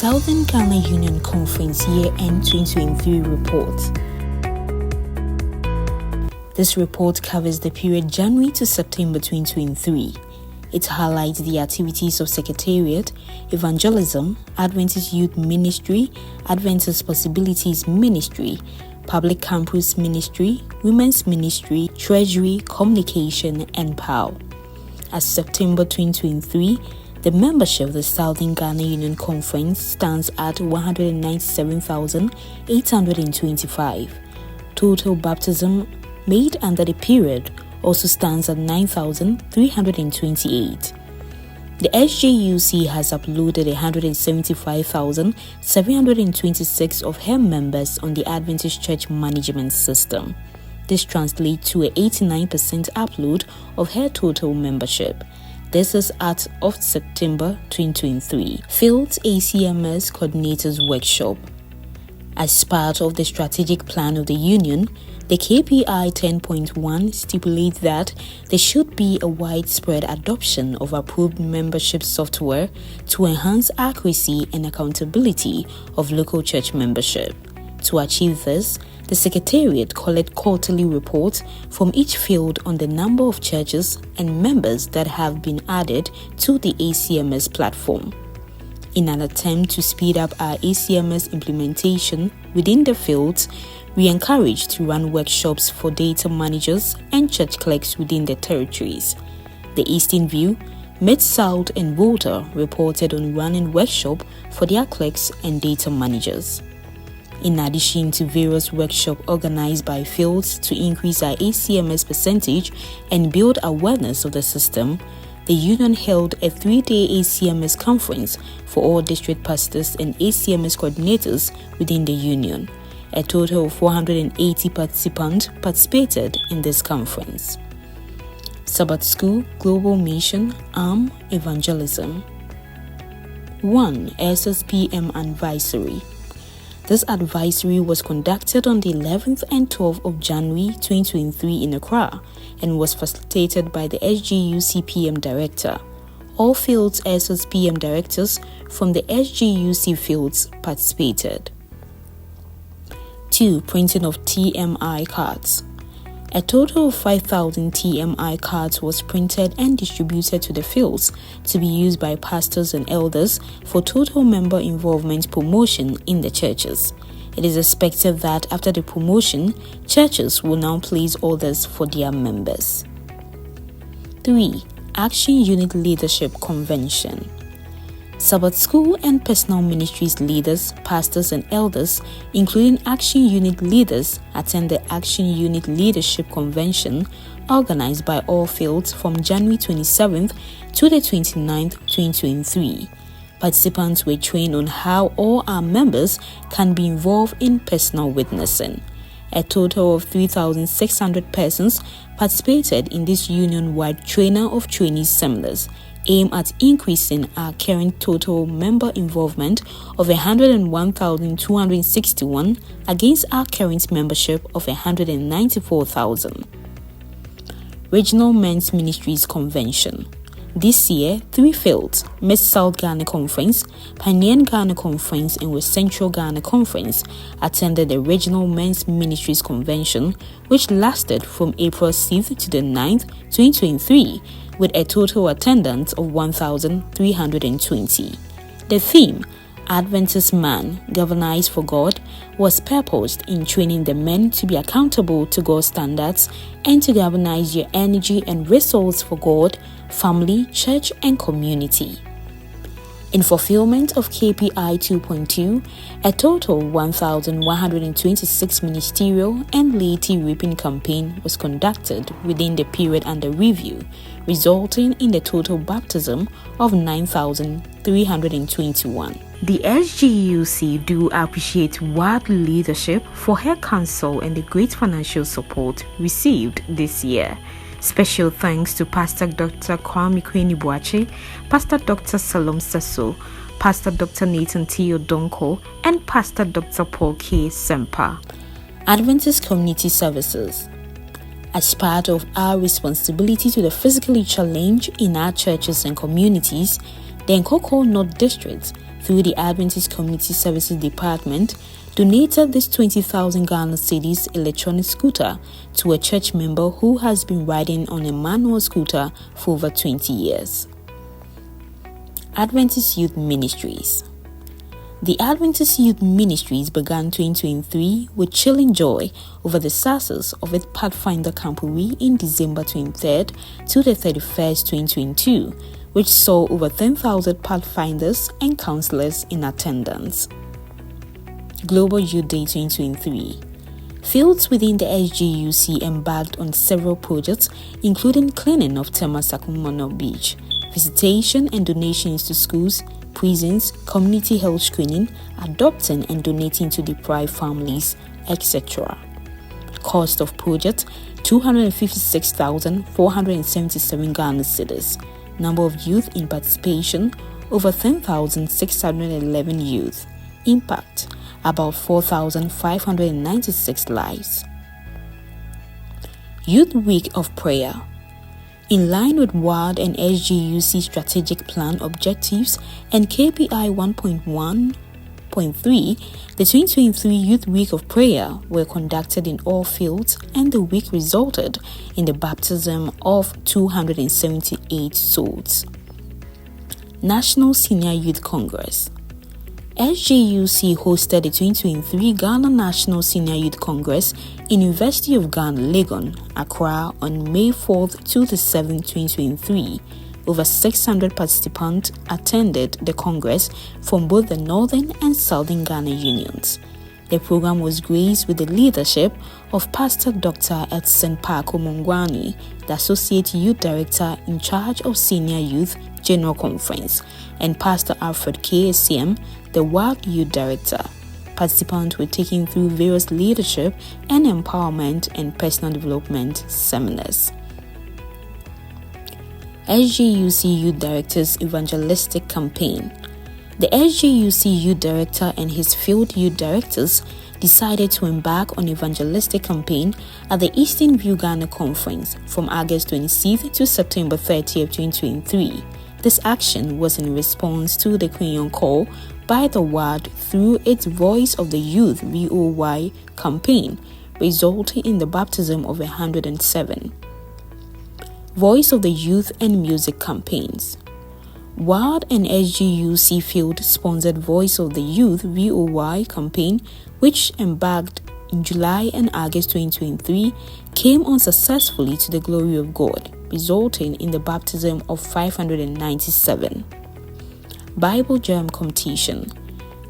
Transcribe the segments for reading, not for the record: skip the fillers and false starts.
Southern Ghana Union Conference Year-End 2023 Report. This report covers the period January to September 2023. It highlights the activities of Secretariat, Evangelism, Adventist Youth Ministry, Adventist Possibilities Ministry, Public Campus Ministry, Women's Ministry, Treasury, Communication, and POW. As September 2023, the membership of the Southern Ghana Union Conference stands at 197,825. Total baptism made under the period also stands at 9,328. The SJUC has uploaded 175,726 of her members on the Adventist Church Management System. This translates to an 89% upload of her total membership. This is as of September 2023. Fields ACMS Coordinators Workshop. As part of the strategic plan of the Union, the KPI 10.1 stipulates that there should be a widespread adoption of approved membership software to enhance accuracy and accountability of local church membership. To achieve this, the Secretariat collects quarterly reports from each field on the number of churches and members that have been added to the ACMS platform. In an attempt to speed up our ACMS implementation within the fields, we encourage to run workshops for data managers and church clerks within the territories. The Eastern View, Mid-South, and Volta reported on running workshops for their clerks and data managers. In addition to various workshops organized by fields to increase our ACMS percentage and build awareness of the system, the Union held a 3-day ACMS conference for all district pastors and ACMS coordinators within the Union. A total of 480 participants participated in this conference. Sabbath School, Global Mission, Evangelism. 1. SSPM Advisory. This advisory was conducted on the 11th and 12th of January 2023 in Accra and was facilitated by the SGUC PM Director. All fields SSPM directors from the SGUC fields participated. 2. Printing of TMI cards. A total of 5,000 TMI cards was printed and distributed to the fields to be used by pastors and elders for total member involvement promotion in the churches. It is expected that after the promotion, churches will now place orders for their members. 3. Action Unit Leadership Convention. Sabbath School and Personal Ministries leaders, pastors and elders, including Action Unit leaders, attend the Action Unit Leadership Convention organized by all fields from January 27th to the 29th, 2023. Participants were trained on how all our members can be involved in personal witnessing. A total of 3,600 persons participated in this union-wide trainer of trainees seminars, aimed at increasing our current total member involvement of 101,261 against our current membership of 194,000. Regional Men's Ministries Convention. This year, 3 fields, Mid-South Ghana Conference, Pioneer Ghana Conference, and West Central Ghana Conference, attended the Regional Men's Ministries Convention, which lasted from April 6th to the 9th, 2023, with a total attendance of 1,320. The theme, Adventist Man, Galvanized for God, was purposed in training the men to be accountable to God's standards and to galvanize their energy and resource for God, family, church, and community. In fulfillment of KPI 2.2, a total 1,126 ministerial and laity reaping campaign was conducted within the period under review, resulting in the total baptism of 9,321. The SGUC do appreciate world leadership for her counsel and the great financial support received this year. Special thanks to Pastor Dr. Kwame Kweni-Boakye, Pastor Dr. Salom Sasso, Pastor Dr. Nathan T. Odonko, and Pastor Dr. Paul K. Sempa. Adventist Community Services. As part of our responsibility to the physically challenged in our churches and communities, the Nkoko North District through the Adventist Community Services Department, donated this 20,000 Ghana cedis electronic scooter to a church member who has been riding on a manual scooter for over 20 years. Adventist Youth Ministries. The Adventist Youth Ministries began 2023 with chilling joy over the success of its Pathfinder Camporee in December 23rd to the 31st, 2022, which saw over 10,000 Pathfinders and counselors in attendance. Global Youth Day 2023. Fields within the SGUC embarked on several projects, including cleaning of Temasakumono Beach, visitation and donations to schools, prisons, community health screening, adopting and donating to deprived families, etc. Cost of project 256,477 Ghana cedis. Number of youth in participation over 10,611 youth. Impact about 4,596 lives. Youth Week of Prayer. In line with WARD and SGUC strategic plan objectives and KPI 1.1.3, the 2023 Youth Week of Prayer were conducted in all fields, and the week resulted in the baptism of 278 souls. National Senior Youth Congress. SGUC hosted the 2023 Ghana National Senior Youth Congress in University of Ghana, Legon, Accra on May 4th to the 7th, 2023. Over 600 participants attended the Congress from both the Northern and Southern Ghana unions. The program was graced with the leadership of Pastor Dr. Edson Parko Mongwani, the Associate Youth Director in charge of Senior Youth General Conference, and Pastor Alfred KSM, the WARD Youth Director. Participants were taken through various leadership and empowerment and personal development seminars. SGUC Youth Director's Evangelistic Campaign. The SGUC Youth Director and his field youth directors decided to embark on evangelistic campaign at the Eastern View Ghana Conference from August 26th to September 30th, 2023. This action was in response to the Queen call by the WARD through its Voice of the Youth VOY campaign, resulting in the baptism of 107. Voice of the Youth and Music campaigns. WARD and SGUC Field sponsored Voice of the Youth VOY campaign, which embarked in July and August 2023, came on successfully to the glory of God, resulting in the baptism of 597. Bible Jam Competition.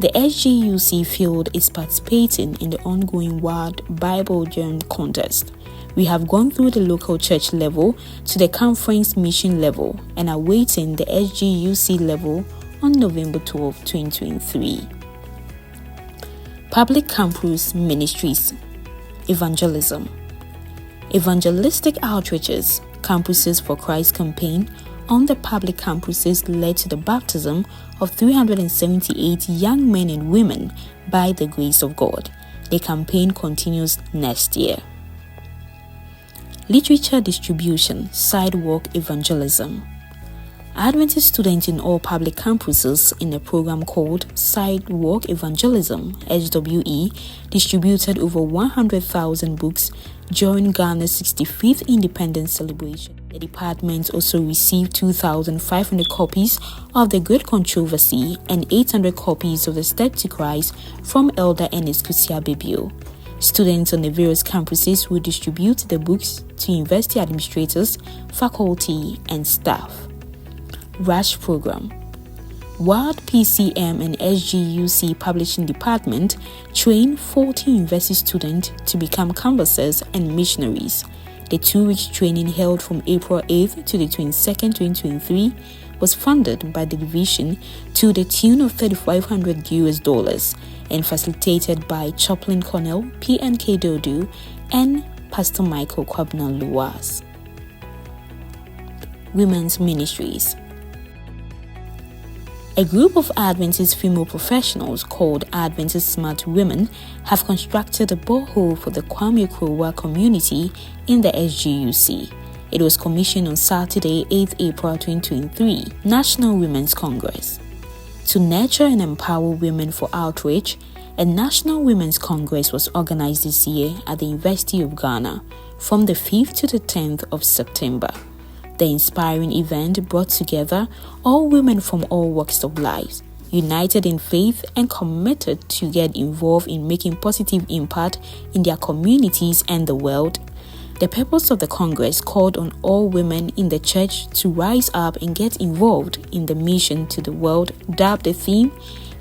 The SGUC Field is participating in the ongoing WARD Bible Jam Contest. We have gone through the local church level to the conference mission level and are waiting the SGUC level on November 12, 2023. Public Campus Ministries. Evangelism. Evangelistic outreaches, Campuses for Christ campaign on the public campuses led to the baptism of 378 young men and women by the grace of God. The campaign continues next year. Literature distribution, sidewalk evangelism. Adventist students in all public campuses in a program called Sidewalk Evangelism (SWE) distributed over 100,000 books during Ghana's 65th independence celebration. The department also received 2,500 copies of The Great Controversy and 800 copies of The Step to Christ from Elder Ernest Kusia Bibio. Students on the various campuses will distribute the books to university administrators, faculty, and staff. RASH program. WARD, PCM, and SGUC Publishing Department train 40 university students to become canvassers and missionaries. The 2-week training held from April 8th to the 22nd, 2023 was funded by the division to the tune of $3,500 and facilitated by Chaplain Colonel PNK Dodu and Pastor Michael Kwabna Luwas. Women's Ministries. A group of Adventist female professionals called Adventist Smart Women have constructed a borehole for the Kwame Nkrumah community in the SGUC. It was commissioned on Saturday, 8th April 2023, National Women's Congress. To nurture and empower women for outreach, a National Women's Congress was organized this year at the University of Ghana from the 5th to the 10th of September. The inspiring event brought together all women from all walks of life, united in faith and committed to get involved in making positive impact in their communities and the world. The purpose of the Congress called on all women in the church to rise up and get involved in the mission to the world, dubbed the theme,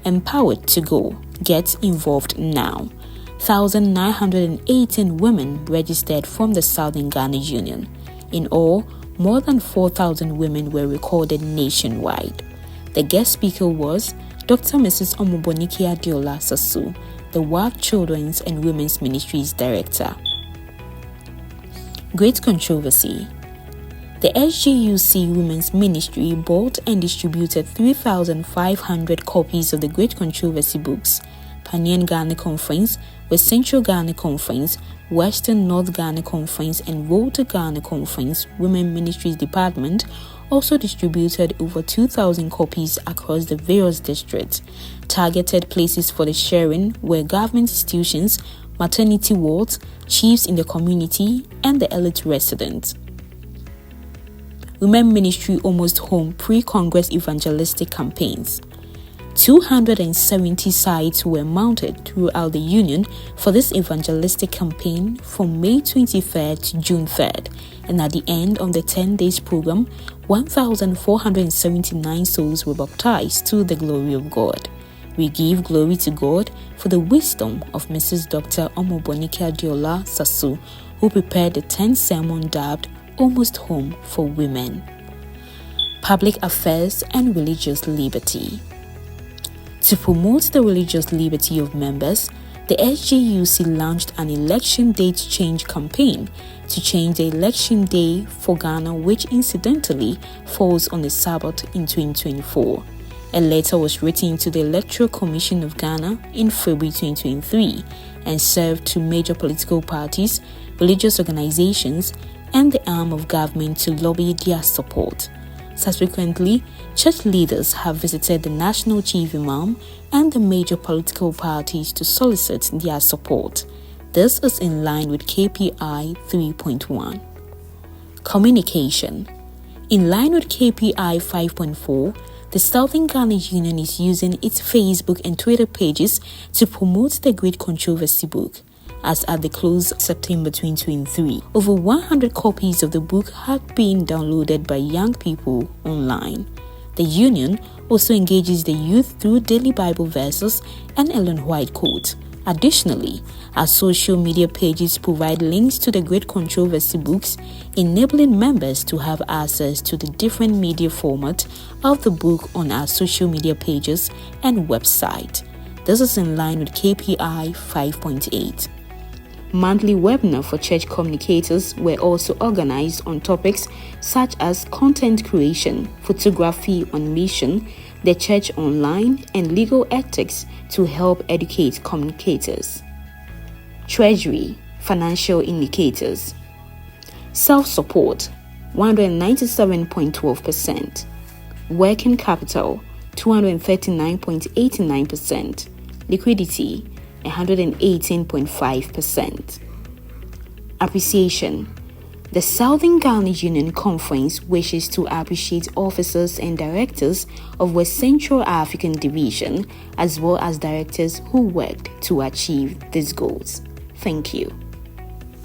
Empowered to Go, Get Involved Now. 1,918 women registered from the Southern Ghana Union. In all, more than 4,000 women were recorded nationwide. The guest speaker was Dr. Mrs. Omobonike Adiola Sasu, the YEC Children's and Women's Ministries Director. Great controversy. The SGUC Women's Ministry bought and distributed 3,500 copies of the Great Controversy books. Panian Ghana Conference, West Central Ghana Conference, Western North Ghana Conference, and Volta Ghana Conference Women Ministries Department also distributed over 2,000 copies across the various districts. Targeted places for the sharing were government institutions, maternity wards, chiefs in the community, and the elite residents. Women Ministry Almost Home pre-Congress evangelistic campaigns. 270 sites were mounted throughout the Union for this evangelistic campaign from May 23rd to June 3rd, and at the end of the 10 days program, 1,479 souls were baptized to the glory of God. We give glory to God for the wisdom of Mrs. Dr. Omobonike Adiola Sasu, who prepared the 10th sermon dubbed Almost Home for Women. Public Affairs and Religious Liberty. To promote the religious liberty of members, the SGUC launched an election date change campaign to change the election day for Ghana, which incidentally falls on the Sabbath in 2024. A letter was written to the Electoral Commission of Ghana in February 2023 and served to major political parties, religious organizations, and the arm of government to lobby their support. Subsequently, church leaders have visited the National Chief Imam and the major political parties to solicit their support. This is in line with KPI 3.1. Communication. In line with KPI 5.4, the Southern Ghana Union is using its Facebook and Twitter pages to promote the Great Controversy book. As at the close of September 2023, over 100 copies of the book had been downloaded by young people online. The Union also engages the youth through daily Bible verses and Ellen White quotes. Additionally, our social media pages provide links to the Great Controversy books, enabling members to have access to the different media format of the book on our social media pages and website. This is in line with KPI 5.8. Monthly webinars for church communicators were also organized on topics such as content creation, photography on mission, the church online, and legal ethics to help educate communicators. Treasury, financial indicators. Self-support, 197.12%. Working capital, 239.89%. Liquidity, 118.5%. Appreciation. The Southern Ghana Union Conference wishes to appreciate officers and directors of West Central African Division, as well as directors who worked to achieve these goals. Thank you.